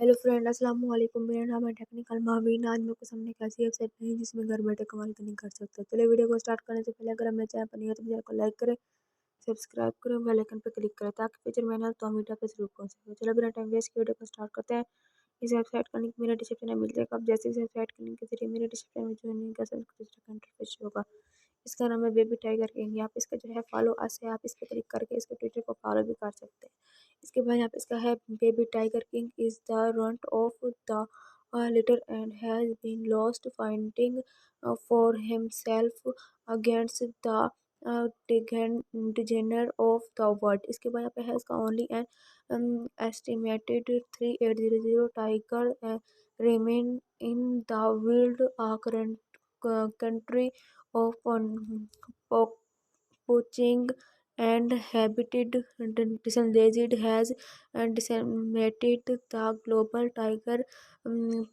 Hello friend, अस्सलाम वालेकुम। मेरा नाम है टेक्निकल महावीन। आज मैं कुछ हमने एक ऐसी वेबसाइट बनाई जिसमें घर बैठे कमाल नहीं कर सकते। चलिए वीडियो को स्टार्ट करने से पहले अगर हम मेरे चैनल पर नहीं है तो चैनल को लाइक करें, सब्सक्राइब करें, बेल आइकन पर क्लिक करें ताकि फ्यूचर में ना तो हम वीडियो पे जरूर पहुंच सके। चलो बिना टाइम वेस्ट के वीडियो को स्टार्ट करते हैं। इस वेबसाइट का लिंक मेरे डिस्क्रिप्शन में मिल जाएगा। आप जैसे इस वेबसाइट के लिंक के जरिए मेरे डिस्क्रिप्शन में ज्वाइन कर सकते दूसरा कंट्री पे होगा। इसका नाम है बेबी टाइगर किंग। आप इसका जो है फॉलो अस है, आप इस पर क्लिक करके इसके ट्विटर को फॉलो भी कर सकते हैं। इसके बाद यहाँ पे इसका है baby tiger king is the runt of the litter and has been lost fighting for himself against the degener of the world। इसके बाद यहाँ पे है इसका only an estimated 3800 tiger remain in the wild current country of poaching and habitat disadvantage has decimated the global tiger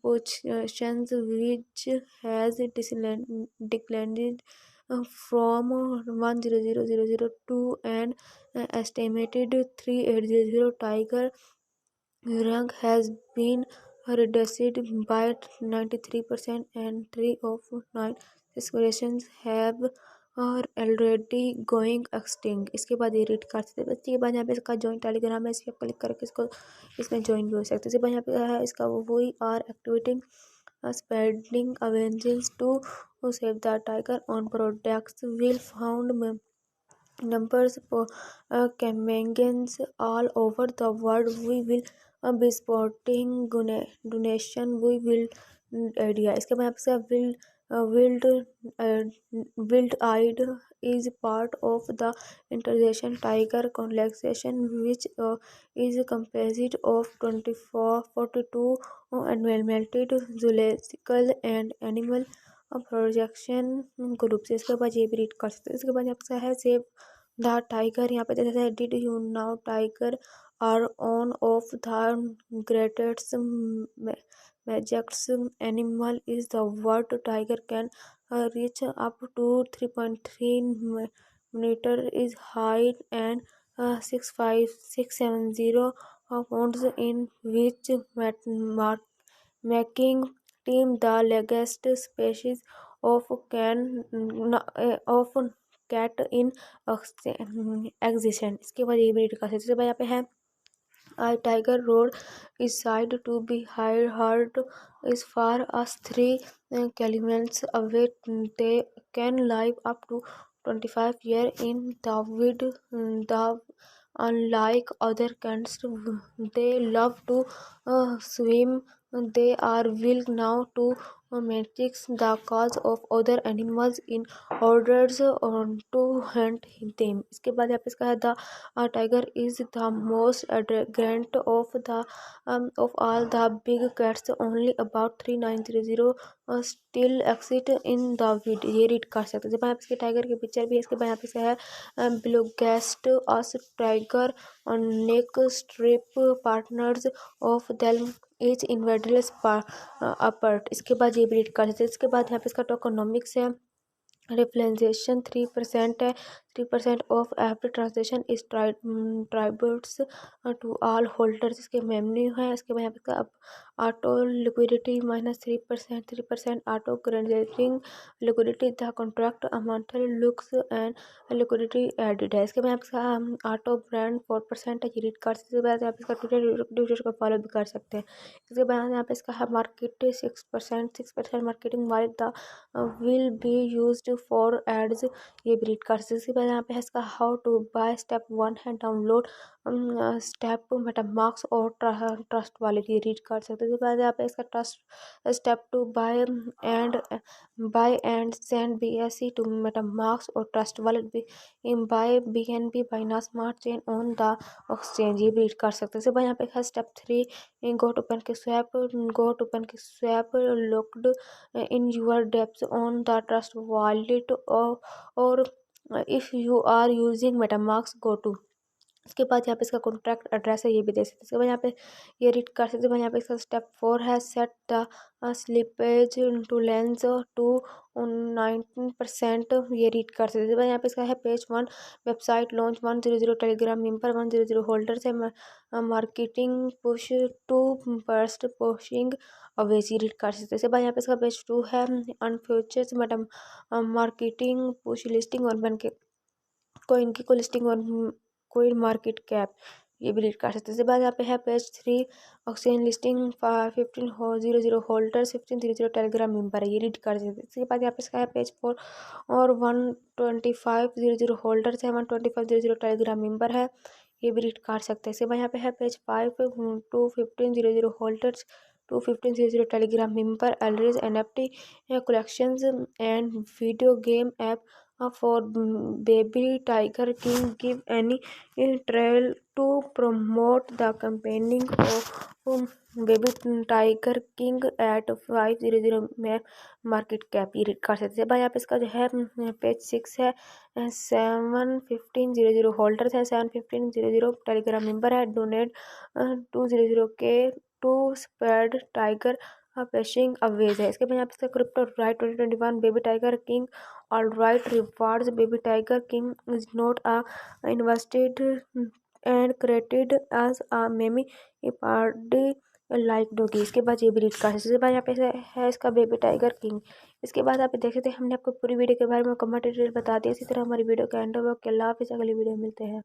populations, which has declined from 100,000 to an estimated 380 tiger rank has been reduced by 93% and 3 of 9 species have और already going existing. इसके बाद ये read कर सकते हैं। इसके बाद यहाँ पे इसका जॉइन टेलीग्राम है, इस पर क्लिक करके इसको इसमें ज्वाइन भी हो सकते हैं। इसके बाद यहाँ पे है इसका we are activating spreading avengers to save the tiger on products will found numbers for campaigns all over the world. We will be supporting donation. We will idea। इसके बाद आपसे wild wild eyed is part of the international tiger collection, which is composed of 42 environmental, zoological and animal projection group से। इसके बाद ये भी read कर सकते हैं। इसके बाद यहाँ पे है सेव द टाइगर। यहाँ पे जैसे है did you know tiger are one of the greatest magics animal is the world tiger can reach up to 3.3 meter is height and 65670 pounds in which making team the largest species of of cat in existence। इसके बाद ये भी read कर सकते हैं। इसके बाद यहाँ पे है a tiger roar is said to be heard as far as 3 kilometers away। They can live up to 25 years in the wild. The unlike other cats, they love to swim. They are will now to match the cause of other animals in orders to hunt them। इसके बाद यहाँ पे इसका है the tiger is the most arrogant of all the big cats। Only about 3930 still exist in the wild। ये read कर सकते हैं। जब यहाँ पे इसके टाइगर की पिक्चर भी है। इसके बाद यहाँ पे से है biggest us tiger neck strip partners of them each individual apart। इसके बाद ये भी रीड कर सकते हैं। इसके बाद यहाँ पे इसका टोकोनॉमिक्स है। रिफ्लेक्शन 3% है। 3% of every transaction is tribals to all holders. इसके मेन्यू है। इसके बाद यहाँ पे अब auto liquidity -3%। 3% auto grading liquidity the contract amount looks and liquidity added है। इसके बाद यहाँ पे ऑटो ब्रांड 4% है। ये रीड कर सकते हैं। इसके बाद यहाँ पे इसका ट्विटर को फॉलो भी कर सकते हैं। इसके बाद यहाँ पे इसका है market 6% marketing wise the will be used for ads. ये भी रीड कर सकते हैं। इसके बाद यहाँ पे है इसका हाउ टू बाय स्टेप 1 है डाउनलोड स्टेप मेटामार्क्स और ट्रस्ट वॉलेट। ये रीड कर सकते हैं। इसके बाद यहाँ पे इसका trust step 2 by and send BSC to MetaMask और Trust Wallet by BNB Binance smart chain on the exchange. ये भी रीड कर सकते हैं। इसके बाद यहाँ पे है स्टेप 3 गो टू पेन के swap locked in your depth on the trust wallet or if you are using MetaMask go to। इसके बाद यहाँ पे इसका कॉन्टैक्ट एड्रेस है, ये भी दे सकते हैं। इसके बाद यहाँ पे ये रीड कर सकते हैं। यहाँ पे इसका स्टेप 4 है, set the slippage to lens to 19%, ये रीड कर सकते हैं। इसके बाद यहाँ पे इसका है page 1, website launch 100, Telegram member 100 holders है, marketing push to burst pushing always, ये रीड कर सकते हैं। इसके बाद यहाँ पे इसका पेज 2 है, अनफ्यूचर्स मैडम मार्केटिंग पुश लिस्टिंग और बन के कोइन की को लिस्टिंग और कोइन मार्केट कैप, ये भी रीड कर सकते हैं। इसके बाद यहाँ पे है page 3, oxygen listing 1500 holders 1500 Telegram member है, ये रीड कर सकते हैं। इसके बाद यहाँ पे इसका है पेज 4 और 12500 होल्डर्स है, 12500 टेलीग्राम मेंबर है, ये भी रीड कर सकते हैं। इसके बाद यहाँ पे है page 5 to 1500 holders 21500 Telegram member allies NFT collections and video game app for baby tiger king give any trail to promote the campaigning of baby tiger king at 500 में मार्केट कैप, ये कर सकते हैं भाई। यहाँ पे इसका जो है पेज 6 है, 71500 होल्डर्स है, 71500 टेलीग्राम मेंबर है, डोनेट 200 के टू स्प्रेड टाइगर पेशिंग अवेज है। इसके बाद यहाँ पे इसका crypto right 2021 baby tiger king all right rewards baby tiger king is not a invested and created as a meme party like doggy. इसके बाद ये भी रीड कर सकते हैं। इसके बाद यहाँ पे है इसका बेबी टाइगर किंग। इसके बाद आप देख सकते हैं हमने आपको पूरी वीडियो के बारे में कमेंट डिटेल बता दिया। इसी तरह हमारी वीडियो का एंड होगा। अल्लाह हाफिज़, अगली वीडियो में मिलते हैं।